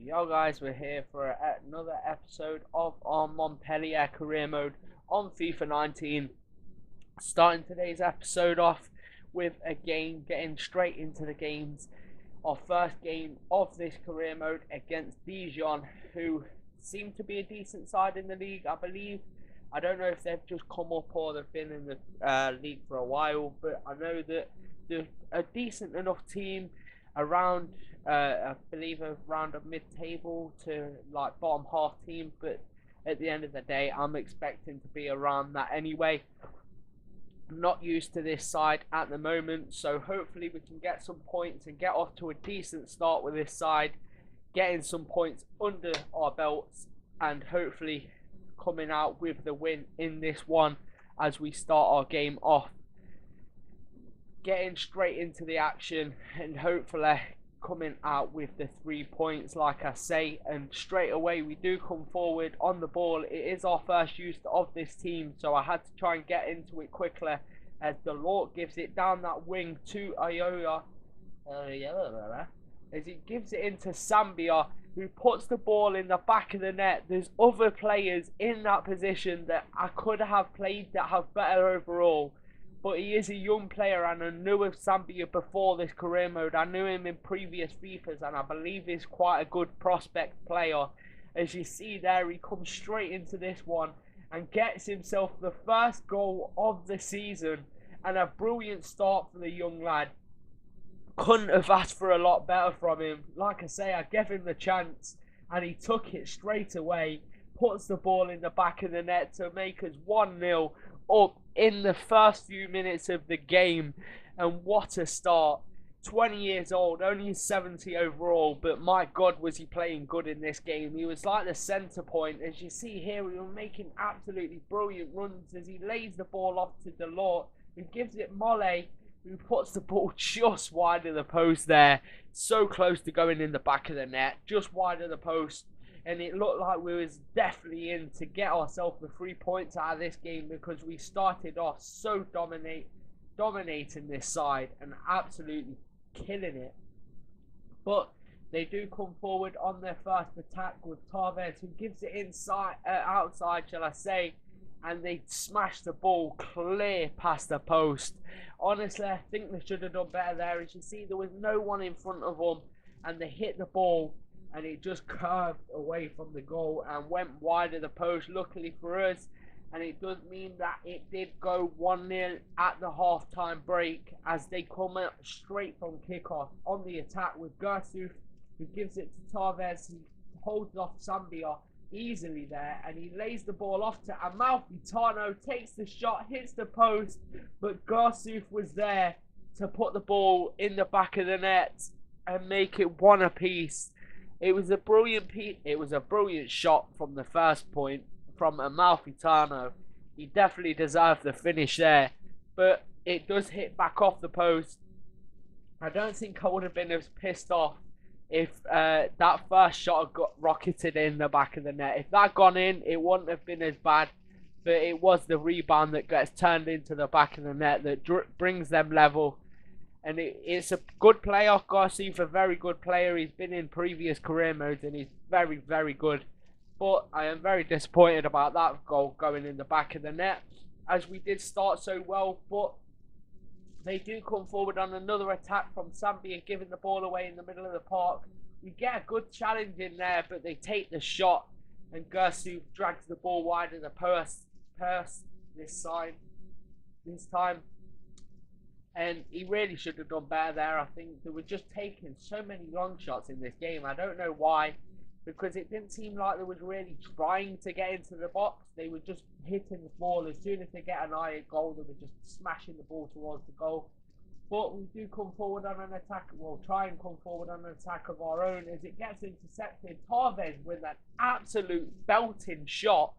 Yo guys, we're here for another episode of our Montpellier career mode on FIFA 19. Starting today's episode off with a game, getting straight into the games. Our first game of this career mode against Dijon, who seem to be a decent side in the league, I believe. I don't know if they've just come up or they've been in the league for a while, but I know that they're a decent enough team around, I believe, around a mid-table to like bottom half team. But at the end of the day, I'm expecting to be around that anyway. I'm not used to this side at the moment, so hopefully we can get some points and get off to a decent start with this side, getting some points under our belts, and hopefully coming out with the win in this one as we start our game off. Getting straight into the action and hopefully coming out with the 3 points, like I say. And straight away we do come forward on the ball. It is our first use of this team, so I had to try and get into it quickly as Delort gives it down that wing to Ayoya. As he gives it into Sambia, who puts the ball in the back of the net. There's other players in that position that I could have played that have better overall, but he is a young player, and I knew of Sambia before this career mode. I knew him in previous FIFAs, and I believe he's quite a good prospect player. As you see there, he comes straight into this one and gets himself the first goal of the season, and a brilliant start for the young lad. Couldn't have asked for a lot better from him. Like I say, I gave him the chance, and he took it straight away, puts the ball in the back of the net to make us 1-0 up in the first few minutes of the game. And what a start. 20 years old, only 70 overall, but my God, was he playing good in this game. He was like the centre point. As you see here, we were making absolutely brilliant runs as he lays the ball off to Delort, who gives it Mole, who puts the ball just wide of the post there. So close to going in the back of the net, just wide of the post. And it looked like we was definitely in to get ourselves the 3 points out of this game, because we started off so dominating this side and absolutely killing it. But they do come forward on their first attack with Tavares, who gives it outside, shall I say, and they smash the ball clear past the post. Honestly, I think they should have done better there. As you see, there was no one in front of them, and they hit the ball, and it just curved away from the goal and went wide of the post, luckily for us. And it does mean that it did go 1-0 at the half-time break, as they come out straight from kickoff on the attack with Gersuf, who gives it to Tavares. He holds off Sambia easily there, and he lays the ball off to Amalfitano, takes the shot, hits the post, but Gersuf was there to put the ball in the back of the net and make it one apiece. It was a brilliant shot from the first point from Amalfitano. He definitely deserved the finish there, but it does hit back off the post. I don't think I would have been as pissed off if that first shot got rocketed in the back of the net. If that gone in, it wouldn't have been as bad, but it was the rebound that gets turned into the back of the net that brings them level. And it's a good player. Garcia, a very good player. He's been in previous career modes and he's very, very good. But I am very disappointed about that goal going in the back of the net, as we did start so well. But they do come forward on another attack from Zambia, giving the ball away in the middle of the park. We get a good challenge in there, but they take the shot, and Gersu drags the ball wide of the purse this time. And he really should have done better there. I think they were just taking so many long shots in this game. I don't know why, because it didn't seem like they was really trying to get into the box. They were just hitting the ball. As soon as they get an eye at goal, they were just smashing the ball towards the goal. But we do come forward on an attack. We'll try and come forward on an attack of our own as it gets intercepted. Tavares with an absolute belting shot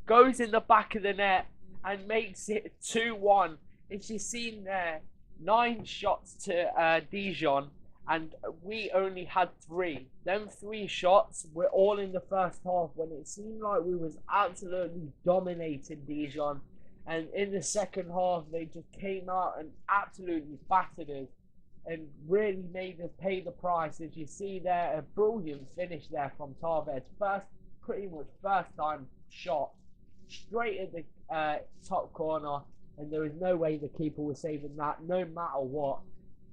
goes in the back of the net and makes it 2-1. As you've seen there, 9 shots to Dijon, and we only had 3. Them 3 shots were all in the first half, when it seemed like we was absolutely dominating Dijon. And in the second half, they just came out and absolutely battered us. and really made us pay the price. As you see there, a brilliant finish there from Tavares. Pretty much first time shot straight at the top corner, and there is no way the keeper was saving that, no matter what.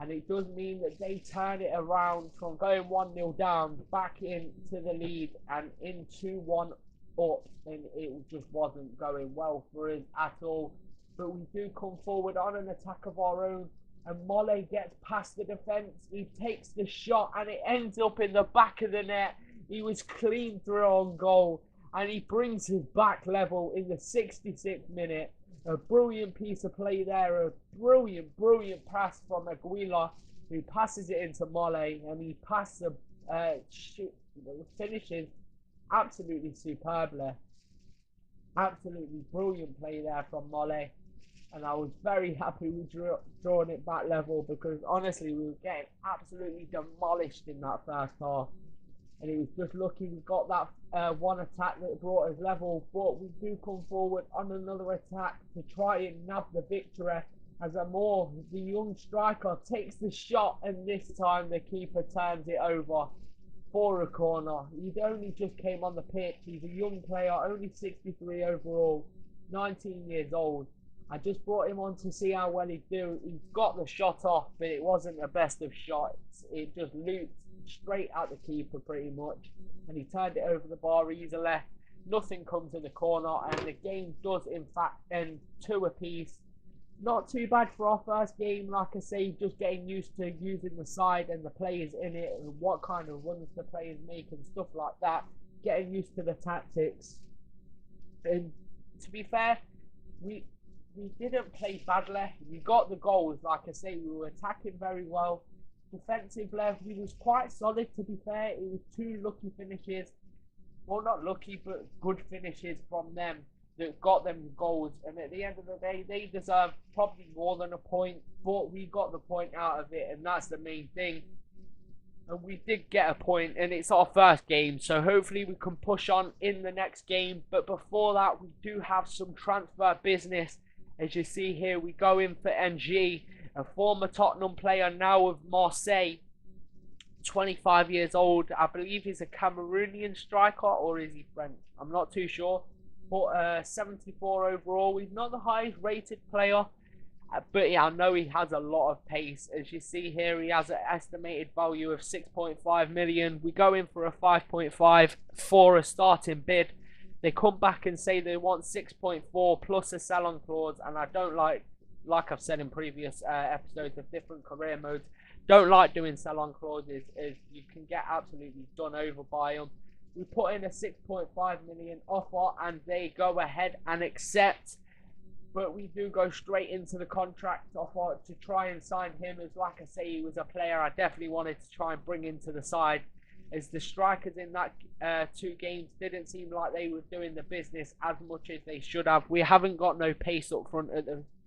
And it does mean that they turn it around from going 1-0 down back into the lead and in 2-1 up, and it just wasn't going well for us at all. But we do come forward on an attack of our own, and Mole gets past the defence. He takes the shot, and it ends up in the back of the net. He was clean through on goal, and he brings his back level in the 66th minute. A brilliant piece of play there, a brilliant pass from Aguila, who passes it into Mole, and he finishes absolutely superbly. Absolutely brilliant play there from Mole, and I was very happy we drawing it back level, because honestly we were getting absolutely demolished in that first half. And it was just lucky we got that one attack that brought us level, but we do come forward on another attack to try and nab the victory, as the young striker, takes the shot, and this time the keeper turns it over for a corner. He only just came on the pitch. He's a young player, only 63 overall, 19 years old. I just brought him on to see how well he'd do. He's got the shot off, but it wasn't the best of shots. It just looped straight at the keeper pretty much, and he turned it over the bar easily. Nothing comes in the corner, and the game does in fact end 2 apiece. Not too bad for our first game. Like I say, just getting used to using the side and the players in it, and what kind of runs the players make and stuff like that. Getting used to the tactics. And to be fair, we didn't play badly. We got the goals. Like I say, we were attacking very well. Defensive left, we was quite solid, to be fair. It was 2 lucky finishes. Well, not lucky, but good finishes from them that got them goals. And at the end of the day, they deserve probably more than a point, but we got the point out of it, and that's the main thing. And we did get a point, and it's our first game, so hopefully we can push on in the next game. But before that, we do have some transfer business. As you see here, we go in for NG, a former Tottenham player, now of Marseille, 25 years old. I believe he's a Cameroonian striker, or is he French? I'm not too sure. But 74 overall. He's not the highest rated player, but yeah, I know he has a lot of pace. As you see here, he has an estimated value of 6.5 million. We go in for a 5.5 for a starting bid. They come back and say they want 6.4 plus a sell-on clause, and I don't like I've said in previous episodes of different career modes, don't like doing sell-on clauses, as you can get absolutely done over by them. We put in a 6.5 million offer, and they go ahead and accept. But we do go straight into the contract offer to try and sign him, as like I say, he was a player I definitely wanted to try and bring into the side, as the strikers in that 2 games didn't seem like they were doing the business as much as they should have. We haven't got no pace up front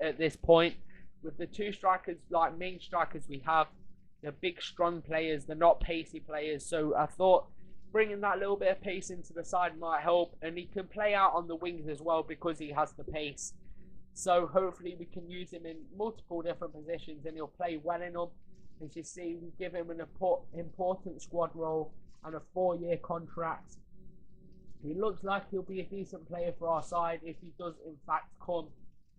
at this point. With the 2 strikers, like main strikers we have, they're big strong players, they're not pacey players, so I thought bringing that little bit of pace into the side might help, and he can play out on the wings as well because he has the pace. So hopefully we can use him in multiple different positions, and he'll play well in them. As you see, we give him an important squad role and a 4-year contract. He looks like he'll be a decent player for our side if he does in fact come.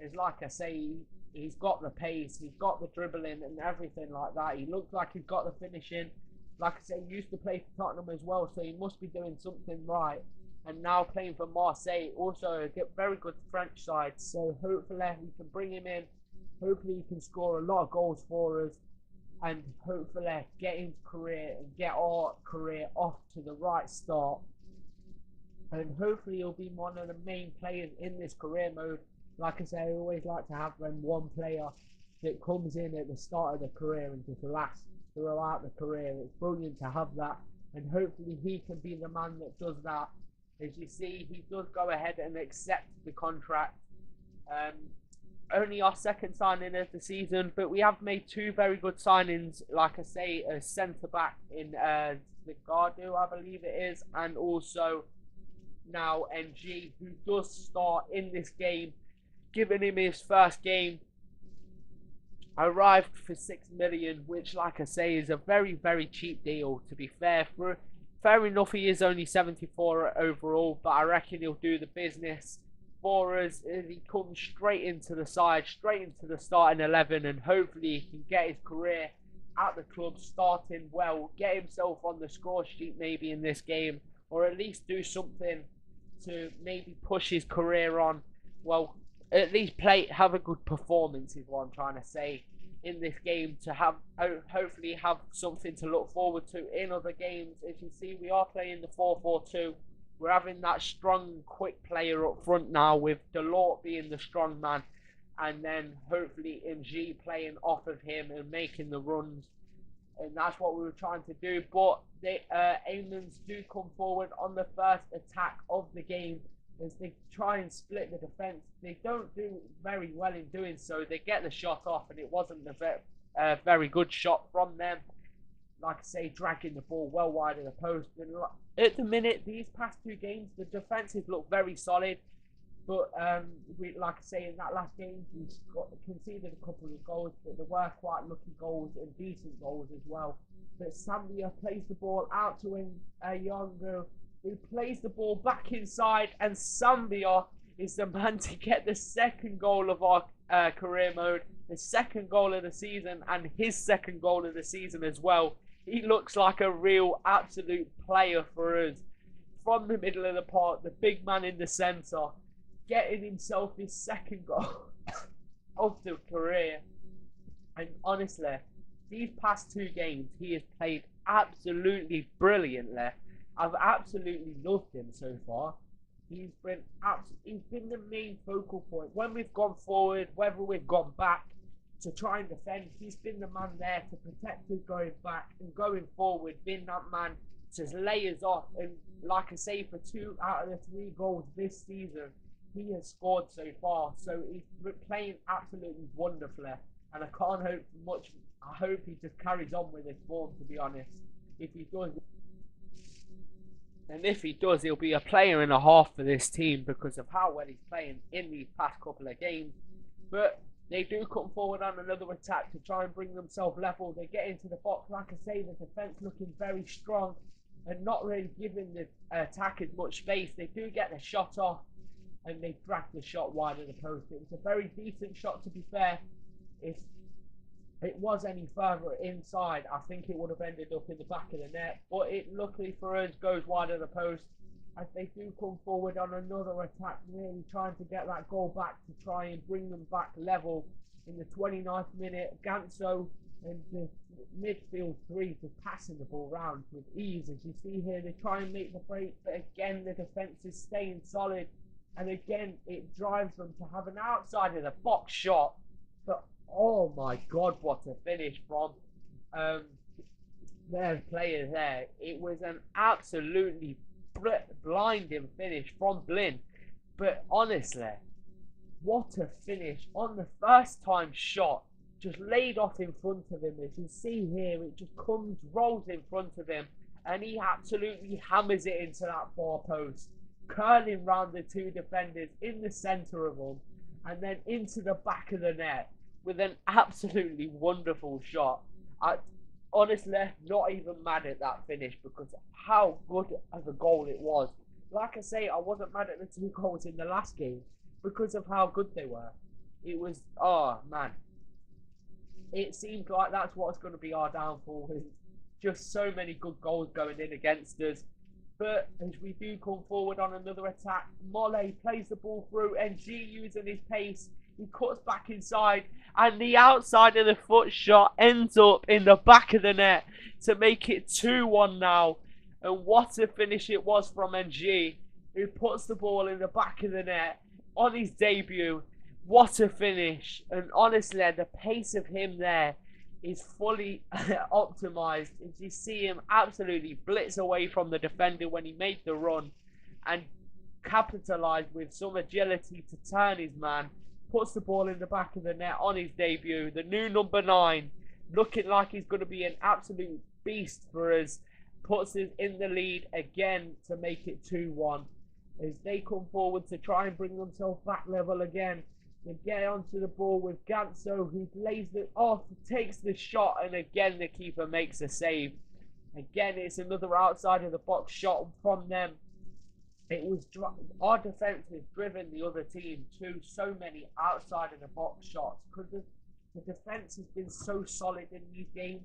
As like I say, he's got the pace, he's got the dribbling and everything like that. He looks like he's got the finishing. Like I say, he used to play for Tottenham as well, so he must be doing something right. And now playing for Marseille, also a very good French side. So hopefully we can bring him in. Hopefully he can score a lot of goals for us, and hopefully get his career and get our career off to the right start. And hopefully he'll be one of the main players in this career mode. Like I say, I always like to have one player that comes in at the start of the career and just lasts throughout the career. It's brilliant to have that, and hopefully he can be the man that does that. As you see, he does go ahead and accept the contract. Only our second signing of the season, but we have made 2 very good signings. Like I say, a centre-back in Zagadu, I believe it is, and also now NG, who does start in this game, giving him his first game. arrived for 6 million, which, like I say, is a very, very cheap deal. To be fair, fair enough, he is only 74 overall, but I reckon he'll do the business for us. He comes straight into the side, straight into the starting 11, and hopefully he can get his career at the club starting well, get himself on the score sheet maybe in this game, or at least do something to maybe push his career on. Well, at least have a good performance is what I'm trying to say in this game, to have hopefully have something to look forward to in other games. As you see, we are playing the 4-4-2. We're having that strong, quick player up front now, with Delort being the strong man, and then hopefully MG playing off of him and making the runs. And that's what we were trying to do. But the Aimans do come forward on the first attack of the game as they try and split the defence. They don't do very well in doing so. They get the shot off, and it wasn't a very good shot from them. Like I say, dragging the ball well wide of the post. And at the minute, these past two games, the defences look very solid. But like I say, in that last game, we conceded a couple of goals, but there were quite lucky goals and decent goals as well. But Zambia plays the ball out to Nyongo, who plays the ball back inside, and Zambia is the man to get the second goal of our career mode, the second goal of the season, and his second goal of the season as well. He looks like a real absolute player for us. From the middle of the park, the big man in the centre, getting himself his second goal of the career. And honestly, these past two games, he has played absolutely brilliantly. I've absolutely loved him so far. He's been the main focal point. When we've gone forward, whether we've gone back to try and defend, he's been the man there to protect us going back, and going forward, been that man to lay us off. And like I say, for 2 out of the 3 goals this season, he has scored so far. So he's playing absolutely wonderfully, and I can't hope for much. I hope he just carries on with his form, to be honest. If he does, and if he does, he'll be a player and a half for this team because of how well he's playing in these past couple of games. But they do come forward on another attack to try and bring themselves level. They get into the box. Like I say, the defence looking very strong and not really giving the attackers much space. They do get the shot off, and they drag the shot wide of the post. It was a very decent shot, to be fair. If it was any further inside, I think it would have ended up in the back of the net. But it, luckily for us, goes wide of the post, as they do come forward on another attack, really trying to get that goal back to try and bring them back level in the 29th minute. Ganso and the midfield three just passing the ball round with ease. As you see here, they try and make the break, but again, the defence is staying solid. And again, it drives them to have an outside of the box shot. But oh my God, what a finish from their player there. It was an absolutely blinding finish from Blin. But honestly, what a finish on the first time shot. Just laid off in front of him. As you see here, it just rolls in front of him, and he absolutely hammers it into that far post, curling round the two defenders in the centre of them, and then into the back of the net with an absolutely wonderful shot. Honestly, not even mad at that finish because how good of a goal it was. Like I say, I wasn't mad at the 2 goals in the last game because of how good they were. It was, oh man, it seemed like that's what's going to be our downfall. Just so many good goals going in against us. But as we do come forward on another attack, Mole plays the ball through, and G using his pace, he cuts back inside, and the outside of the foot shot ends up in the back of the net to make it 2-1 now. And what a finish it was from NG, who puts the ball in the back of the net on his debut. What a finish. And honestly, the pace of him there is fully optimized. As you see him absolutely blitz away from the defender when he made the run, and capitalized with some agility to turn his man, puts the ball in the back of the net on his debut. The new number 9, looking like he's going to be an absolute beast for us, puts us in the lead again to make it 2-1. As they come forward to try and bring themselves back level again, They get onto the ball with Ganso, who lays it off, takes the shot, and again the keeper makes a save. Again, it's another outside of the box shot from them. It was our defense has driven the other team to so many outside of the box shots because the defense has been so solid in these games.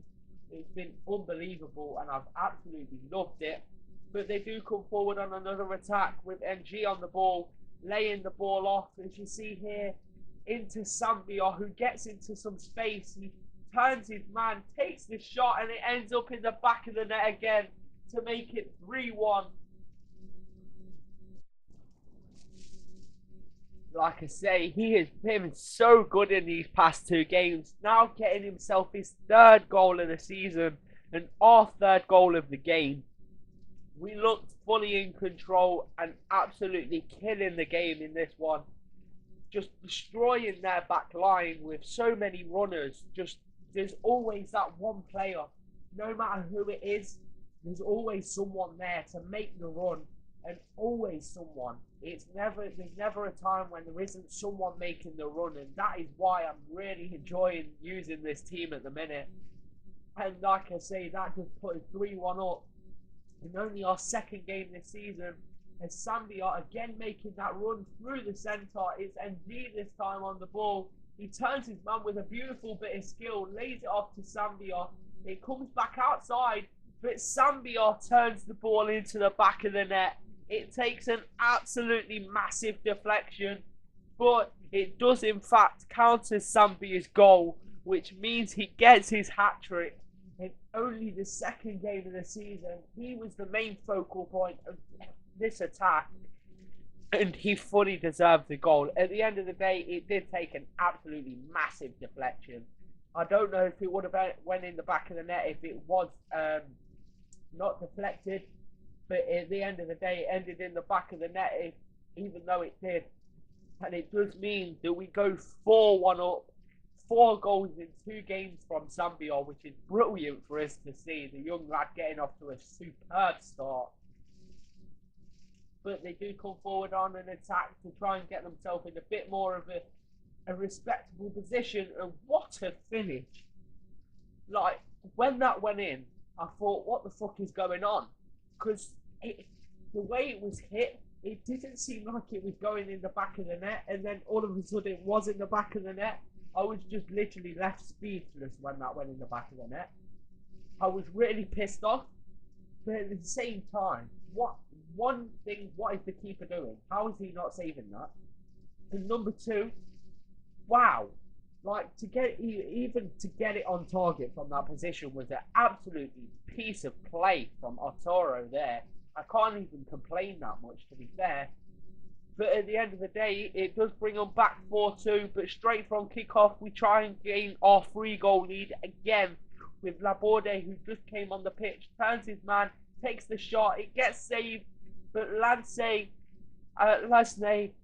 It's been unbelievable, and I've absolutely loved it. But they do come forward on another attack with NG on the ball, laying the ball off, as you see here, into Sambia, who gets into some space. He turns his man, takes the shot, and it ends up in the back of the net again to make it 3-1. Like I say, he has been so good in these past two games. Now getting himself his third goal of the season and our third goal of the game. We looked fully in control and absolutely killing the game in this one. Just destroying their back line with so many runners. Just there's always that one player, no matter who it is, there's always someone there to make the run, and always someone. There's never a time when there isn't someone making the run, and that is why I'm really enjoying using this team at the minute. And like I say, that just put us 3-1 up in only our second game this season. And Sambia again making that run through the centre. It's NG this time on the ball. He turns his man with a beautiful bit of skill, lays it off to Sambia. It comes back outside, but Sambia turns the ball into the back of the net. It takes an absolutely massive deflection, but it does in fact count as Sambia's goal, which means he gets his hat-trick. In only the second game of the season, he was the main focal point of this attack, and he fully deserved the goal. At the end of the day, it did take an absolutely massive deflection. I don't know if it would have went in the back of the net if it was not deflected, but at the end of the day, it ended in the back of the net, even though it did. And it does mean that we go 4-1 up, 4 goals in 2 games from Sambia, which is brilliant for us to see. The young lad getting off to a superb start. But they do come forward on an attack to try and get themselves in a bit more of a respectable position. And what a finish! Like, when that went in, I thought, what the fuck is going on? Because the way it was hit, it didn't seem like it was going in the back of the net, and then all of a sudden it was in the back of the net. I was just literally left speechless when that went in the back of the net. I was really pissed off, but at the same time, what is the keeper doing? How is he not saving that? And number 2, wow, like to get it on target from that position was an absolutely piece of play from Arturo there. I can't even complain that much, to be fair. But at the end of the day, it does bring them back 4-2. But straight from kickoff, we try and gain our 3-goal lead again with Laborde, who just came on the pitch, turns his man, takes the shot, it gets saved. But Lasne,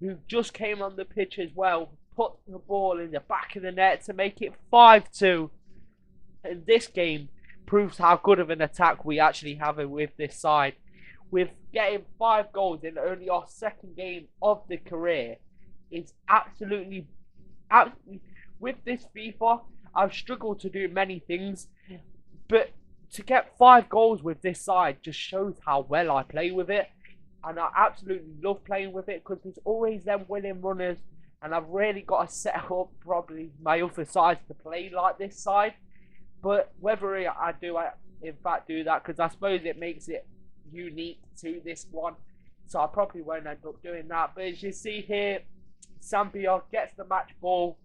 who just came on the pitch as well, put the ball in the back of the net to make it 5-2. And this game proves how good of an attack we actually have with this side. With getting 5 goals in only our second game of the career is absolutely with this FIFA, I've struggled to do many things, but to get 5 goals with this side just shows how well I play with it. And I absolutely love playing with it because there's always them winning runners, and I've really got to set up probably my other sides to play like this side. But whether I do in fact do that, because I suppose it makes it unique to this one, so I probably won't end up doing that. But as you see here, Sambia gets the match ball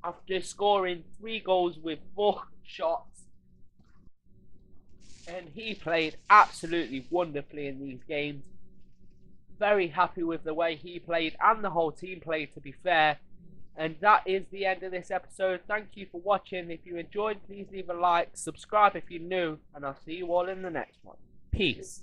after scoring 3 goals with 4 shots, and he played absolutely wonderfully in these games. Very happy with the way he played and the whole team played, to be fair. And that is the end of this episode. Thank you for watching. If you enjoyed, please leave a like, subscribe if you're new, and I'll see you all in the next one. Peace.